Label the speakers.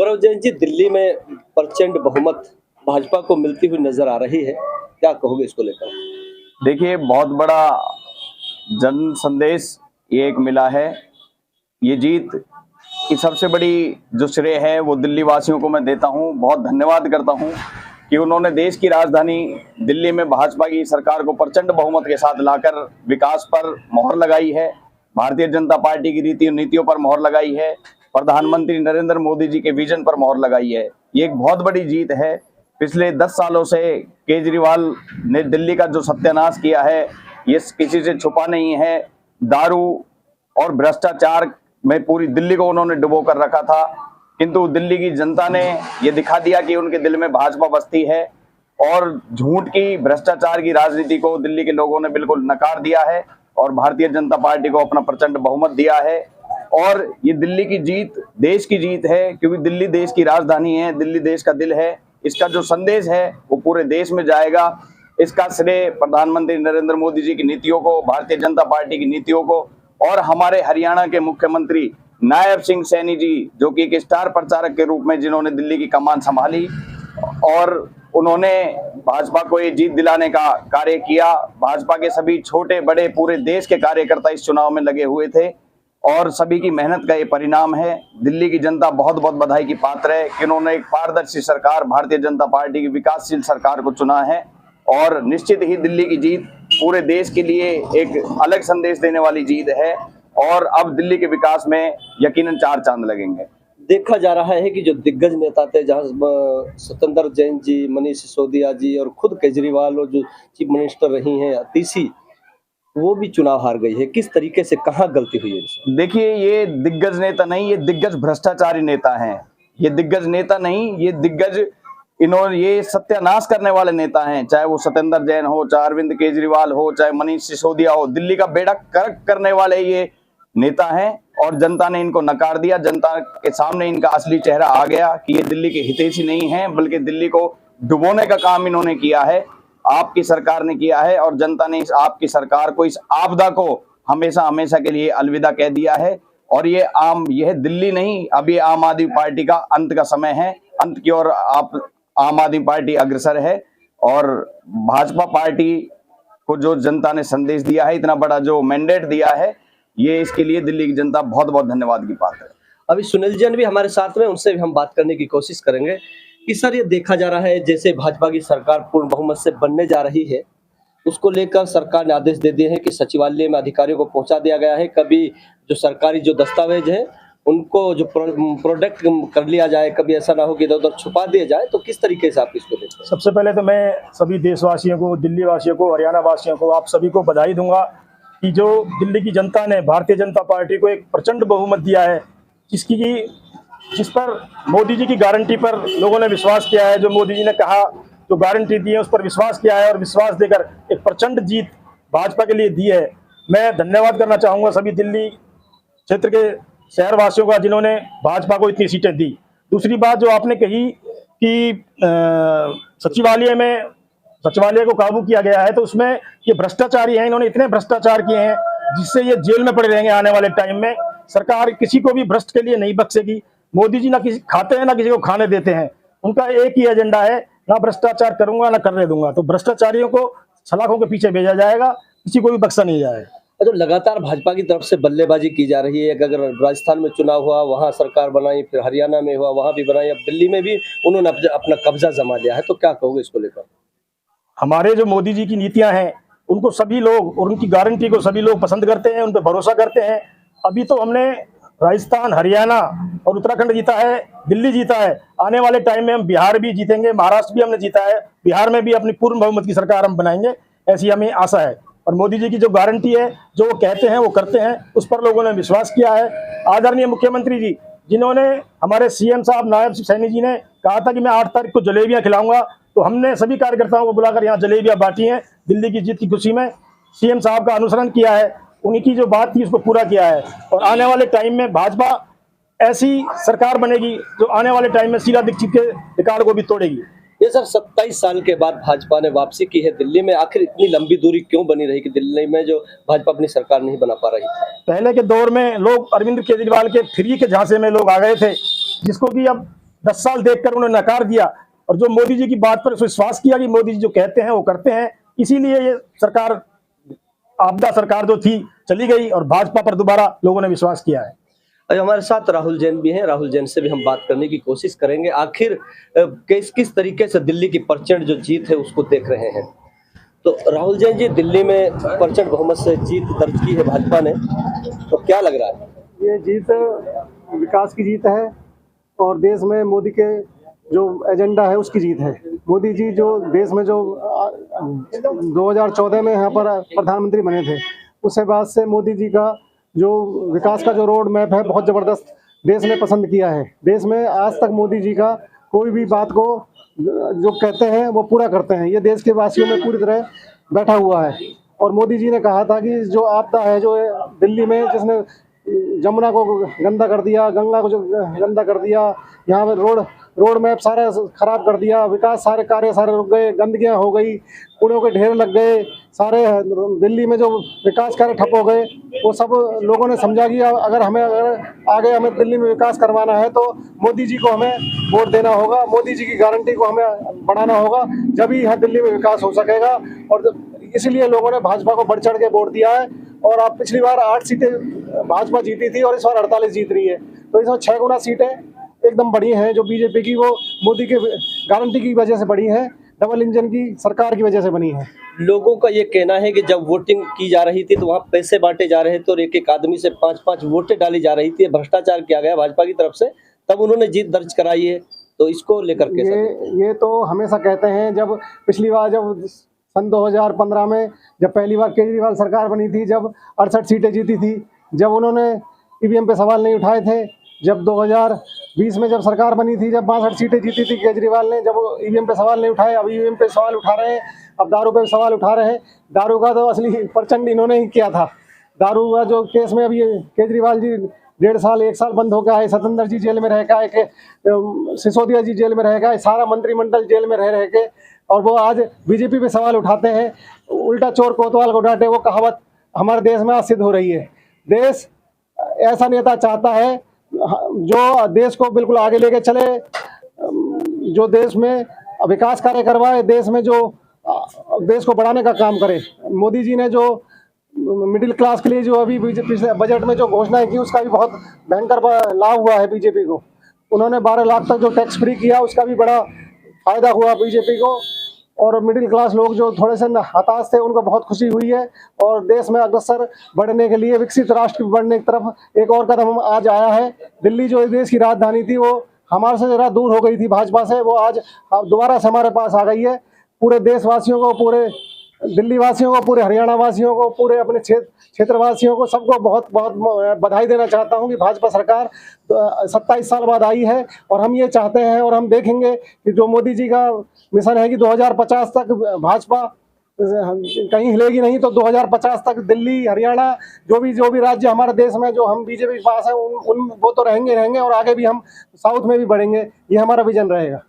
Speaker 1: गौरव जैन जी, दिल्ली में प्रचंड बहुमत भाजपा को मिलती हुई नजर आ रही है, क्या कहोगे इसको लेकर?
Speaker 2: देखिए, बहुत बड़ा जन संदेश ये एक मिला है। ये जीत की सबसे बड़ी जो श्रेय है वो दिल्ली वासियों को मैं देता हूँ। बहुत धन्यवाद करता हूँ कि उन्होंने देश की राजधानी दिल्ली में भाजपा की सरकार को प्रचंड बहुमत के साथ लाकर विकास पर मोहर लगाई है, भारतीय जनता पार्टी की नीतियों पर मोहर लगाई है, प्रधानमंत्री नरेंद्र मोदी जी के विजन पर मोहर लगाई है। ये एक बहुत बड़ी जीत है। पिछले 10 सालों से केजरीवाल ने दिल्ली का जो सत्यानाश किया है ये किसी से छुपा नहीं है। दारू और भ्रष्टाचार में पूरी दिल्ली को उन्होंने डुबो कर रखा था, किंतु दिल्ली की जनता ने ये दिखा दिया कि उनके दिल में भाजपा बसती है और झूठ की भ्रष्टाचार की राजनीति को दिल्ली के लोगों ने बिल्कुल नकार दिया है और भारतीय जनता पार्टी को अपना प्रचंड बहुमत दिया है। और ये दिल्ली की जीत देश की जीत है, क्योंकि दिल्ली देश की राजधानी है, दिल्ली देश का दिल है। इसका जो संदेश है वो पूरे देश में जाएगा। इसका श्रेय प्रधानमंत्री नरेंद्र मोदी जी की नीतियों को, भारतीय जनता पार्टी की नीतियों को और हमारे हरियाणा के मुख्यमंत्री नायब सिंह सैनी जी, जो कि एक स्टार प्रचारक के रूप में जिन्होंने दिल्ली की कमान संभाली और उन्होंने भाजपा को ये जीत दिलाने का कार्य किया। भाजपा के सभी छोटे बड़े पूरे देश के कार्यकर्ता इस चुनाव में लगे हुए थे और सभी की मेहनत का ये परिणाम है। दिल्ली की जनता बहुत बहुत बधाई की पात्र है कि उन्होंने एक पारदर्शी सरकार, भारतीय जनता पार्टी की विकासशील सरकार को चुना है और निश्चित ही दिल्ली की जीत पूरे देश के लिए एक अलग संदेश देने वाली जीत है और अब दिल्ली के विकास में यकीनन 4 चांद लगेंगे।
Speaker 1: देखा जा रहा है कि जो दिग्गज नेता थे, जहाँ सत्येंद्र जैन जी, मनीष सिसोदिया जी और खुद केजरीवाल और जो चीफ मिनिस्टर रही हैं अतिशी, वो भी चुनाव हार गई है। किस तरीके से, कहाँ गलती हुई है?
Speaker 2: देखिए, ये दिग्गज नेता नहीं, ये दिग्गज भ्रष्टाचारी नेता हैं। ये दिग्गज नेता नहीं, ये दिग्गज ये सत्यानाश करने वाले नेता हैं। चाहे वो सत्येंद्र जैन हो, चाहे अरविंद केजरीवाल हो, चाहे मनीष सिसोदिया हो, दिल्ली का बेड़ा गर्क करने वाले ये नेता हैं और जनता ने इनको नकार दिया। जनता के सामने इनका असली चेहरा आ गया कि ये दिल्ली के हितैषी नहीं है, बल्कि दिल्ली को डुबोने का काम इन्होंने किया है, आपकी सरकार ने किया है और जनता ने इस आपकी सरकार को, इस आपदा को हमेशा हमेशा के लिए अलविदा कह दिया है। और यह दिल्ली नहीं, अब ये आम आदमी पार्टी का अंत का समय है। अंत की ओर आम आदमी पार्टी अग्रसर है और भाजपा पार्टी को जो जनता ने संदेश दिया है, इतना बड़ा जो मैंडेट दिया है, ये इसके लिए दिल्ली की जनता बहुत बहुत धन्यवाद की पात्र है।
Speaker 1: अभी सुनील जैन भी हमारे साथ में, उनसे भी हम बात करने की कोशिश करेंगे कि सर, ये देखा जा रहा है जैसे भाजपा की सरकार पूर्ण बहुमत से बनने जा रही है, उसको लेकर सरकार ने आदेश दे दिए हैं कि सचिवालय में अधिकारियों को पहुंचा दिया गया है। कभी जो सरकारी जो दस्तावेज है उनको जो प्रोडक्ट कर लिया जाए, कभी ऐसा ना हो कि इधर उधर छुपा दिया जाए। तो किस तरीके से आप इसको देखते हैं?
Speaker 3: सबसे पहले तो मैं सभी देशवासियों को, दिल्ली वासियों को, हरियाणा वासियों को, आप सभी को बधाई दूंगा कि जो दिल्ली की जनता ने भारतीय जनता पार्टी को एक प्रचंड बहुमत दिया है, जिस पर मोदी जी की गारंटी पर लोगों ने विश्वास किया है। जो मोदी जी ने कहा, जो गारंटी दी है, उस पर विश्वास किया है और विश्वास देकर एक प्रचंड जीत भाजपा के लिए दी है। मैं धन्यवाद करना चाहूँगा सभी दिल्ली क्षेत्र के शहरवासियों का, जिन्होंने भाजपा को इतनी सीटें दी। दूसरी बात जो आपने कही कि सचिवालय को काबू किया गया है, तो उसमें ये भ्रष्टाचारी हैं, इन्होंने इतने भ्रष्टाचार किए हैं जिससे ये जेल में पड़े रहेंगे आने वाले टाइम में। सरकार किसी को भी भ्रष्ट के लिए नहीं बख्शेगी। मोदी जी ना किसी खाते हैं, ना किसी को खाने देते हैं। उनका एक ही एजेंडा है, ना भ्रष्टाचार करूंगा ना करने दूंगा। तो भ्रष्टाचारियों को सलाखों के पीछे भेजा जाएगा, किसी को भी बख्शा नहीं जाएगा।
Speaker 1: जो लगातार भाजपा की तरफ से बल्लेबाजी की जा रही है, अगर राजस्थान में चुनाव हुआ वहां सरकार बनाई, फिर हरियाणा में हुआ वहां भी बनाई, अब दिल्ली में भी उन्होंने अपना कब्जा जमा लिया है, तो क्या कहोगे इसको लेकर?
Speaker 3: हमारे जो मोदी जी की नीतियां हैं उनको सभी लोग और उनकी गारंटी को सभी लोग पसंद करते हैं, उन पर भरोसा करते हैं। अभी तो हमने राजस्थान, हरियाणा और उत्तराखंड जीता है, दिल्ली जीता है। आने वाले टाइम में हम बिहार भी जीतेंगे, महाराष्ट्र भी हमने जीता है, बिहार में भी अपनी पूर्ण बहुमत की सरकार हम बनाएंगे, ऐसी हमें आशा है। और मोदी जी की जो गारंटी है, जो वो कहते हैं वो करते हैं, उस पर लोगों ने विश्वास किया है। आदरणीय मुख्यमंत्री जी, जिन्होंने हमारे सीएम साहब नायब सैनी जी ने कहा था कि मैं 8 तारीख को जलेबियां खिलाऊंगा, तो हमने सभी कार्यकर्ताओं को बुलाकर यहाँ जलेबियां बांटी हैं। दिल्ली की जीत की खुशी में सीएम साहब का अनुसरण किया है, उन्हीं की जो बात थी उसको पूरा किया है। और आने वाले टाइम में भाजपा ऐसी सरकार बनेगी जो आने वाले टाइम में शीला दीक्षित के रिकॉर्ड को भी तोड़ेगी।
Speaker 1: ये सर 27 साल के बाद भाजपा ने वापसी की है दिल्ली में, आखिर इतनी लंबी दूरी क्यों बनी रही कि दिल्ली में जो भाजपा अपनी सरकार नहीं बना पा रही थी?
Speaker 3: पहले के दौर में लोग अरविंद केजरीवाल के फ्री के झांसे में लोग आ गए थे, जिसको कि अब 10 साल देखकर उन्होंने नकार दिया और जो मोदी जी की बात पर विश्वास किया कि मोदी जी जो कहते हैं वो करते हैं, इसीलिए ये सरकार, आपदा सरकार जो थी, चली गई और भाजपा पर दोबारा लोगों ने विश्वास किया है।
Speaker 1: और हमारे साथ राहुल जैन भी हैं, राहुल जैन से भी हम बात करने की कोशिश करेंगे। आखिर किस तरीके से दिल्ली की प्रचंड जो जीत है उसको देख रहे हैं। तो राहुल जैन जी, दिल्ली में प्रचंड बहुमत से जीत दर्ज की है भाजपा ने, तो क्या लग रहा है?
Speaker 4: ये जीत विकास की जीत है और देश में मोदी के जो एजेंडा है उसकी जीत है। मोदी जी जो देश में जो 2014 में यहाँ पर प्रधानमंत्री बने थे, उसके बाद से मोदी जी का जो विकास का जो रोड मैप है बहुत ज़बरदस्त देश ने पसंद किया है। देश में आज तक मोदी जी का कोई भी बात को जो कहते हैं वो पूरा करते हैं। ये देश के वासियों में पूरी तरह बैठा हुआ है। और मोदी जी ने कहा था कि जो आपदा है जो दिल्ली में, जिसने जमुना को गंदा कर दिया, गंगा को जो गंदा कर दिया, यहाँ पर रोड मैप सारा खराब कर दिया, विकास सारे कार्य सारे रुक गए, गंदगियाँ हो गई, कूड़ों के ढेर लग गए, सारे दिल्ली में जो विकास कार्य ठप हो गए, वो सब लोगों ने समझा कि अगर आगे हमें दिल्ली में विकास करवाना है तो मोदी जी को हमें वोट देना होगा, मोदी जी की गारंटी को हमें बढ़ाना होगा, जब ही यहाँ दिल्ली में विकास हो सकेगा। और इसीलिए लोगों ने भाजपा को बढ़ चढ़ के वोट दिया है। और आप पिछली बार 8 सीटें भाजपा जीती थी और इस बार 48 जीत रही है, तो इसमें 6 गुना सीटें एकदम बढ़ी हैं। जो बीजेपी की वो मोदी के गारंटी की वजह से बढ़ी है, डबल इंजन की सरकार की वजह से बनी है।
Speaker 1: लोगों का ये कहना है कि जब वोटिंग की जा रही थी तो वहाँ पैसे बांटे जा रहे थे और एक एक आदमी से 5-5 वोटें डाली जा रही थी, भ्रष्टाचार किया गया भाजपा की तरफ से, तब उन्होंने जीत दर्ज कराई है। तो इसको लेकर के
Speaker 4: ये तो हमेशा कहते हैं। जब पिछली बार जब सन 2015 में जब पहली बार केजरीवाल सरकार बनी थी, जब 68 सीटें जीती थी, जब उन्होंने ईवीएम पे सवाल नहीं उठाए थे, जब 2020 में जब सरकार बनी थी, जब 62 सीटें जीती थी केजरीवाल ने, जब ईवीएम पे सवाल नहीं उठाए, अब ईवीएम पे सवाल उठा रहे हैं, अब दारू पे सवाल उठा रहे हैं। दारू का तो असली प्रचंड इन्होंने ही किया था। दारू का जो केस में अभी केजरीवाल जी 1.5 साल 1 साल बंद हो गया है, सतेंद्र जी जेल में रह गए, सिसोदिया जी जेल में रह गए, सारा मंत्रिमंडल जेल में रह के, और वो आज बीजेपी पे सवाल उठाते हैं। उल्टा चोर कोतवाल को डांटे, वो कहावत हमारे देश में आज सिद्ध हो रही है। देश ऐसा नेता चाहता है जो देश को बिल्कुल आगे लेके चले, जो देश में विकास कार्य करवाए, देश में जो देश को बढ़ाने का काम करे। मोदी जी ने जो मिडिल क्लास के लिए जो अभी पिछले बजट में जो घोषणाएं की, उसका भी बहुत भयंकर लाभ हुआ है बीजेपी को। उन्होंने 12 लाख तक जो टैक्स फ्री किया, उसका भी बड़ा फायदा हुआ बीजेपी को। और मिडिल क्लास लोग जो थोड़े से हताश थे, उनको बहुत खुशी हुई है। और देश में अग्रसर बढ़ने के लिए, विकसित राष्ट्र बढ़ने की तरफ एक और कदम आज आया है। दिल्ली जो देश की राजधानी थी, वो हमारे से ज़रा दूर हो गई थी भाजपा से, वो आज दोबारा से हमारे पास आ गई है। पूरे देशवासियों को, पूरे दिल्ली वासियों को, पूरे हरियाणा वासियों को, पूरे अपने क्षेत्र वासियों को, सबको बहुत बहुत बधाई देना चाहता हूं कि भाजपा सरकार 27 साल बाद आई है। और हम ये चाहते हैं और हम देखेंगे कि जो मोदी जी का मिशन है कि 2050 तक भाजपा कहीं हिलेगी नहीं, तो 2050 तक दिल्ली, हरियाणा, जो भी राज्य हमारे देश में जो हम बीजेपी के पास है, उन वो तो रहेंगे और आगे भी हम साउथ में भी बढ़ेंगे। ये हमारा विजन रहेगा।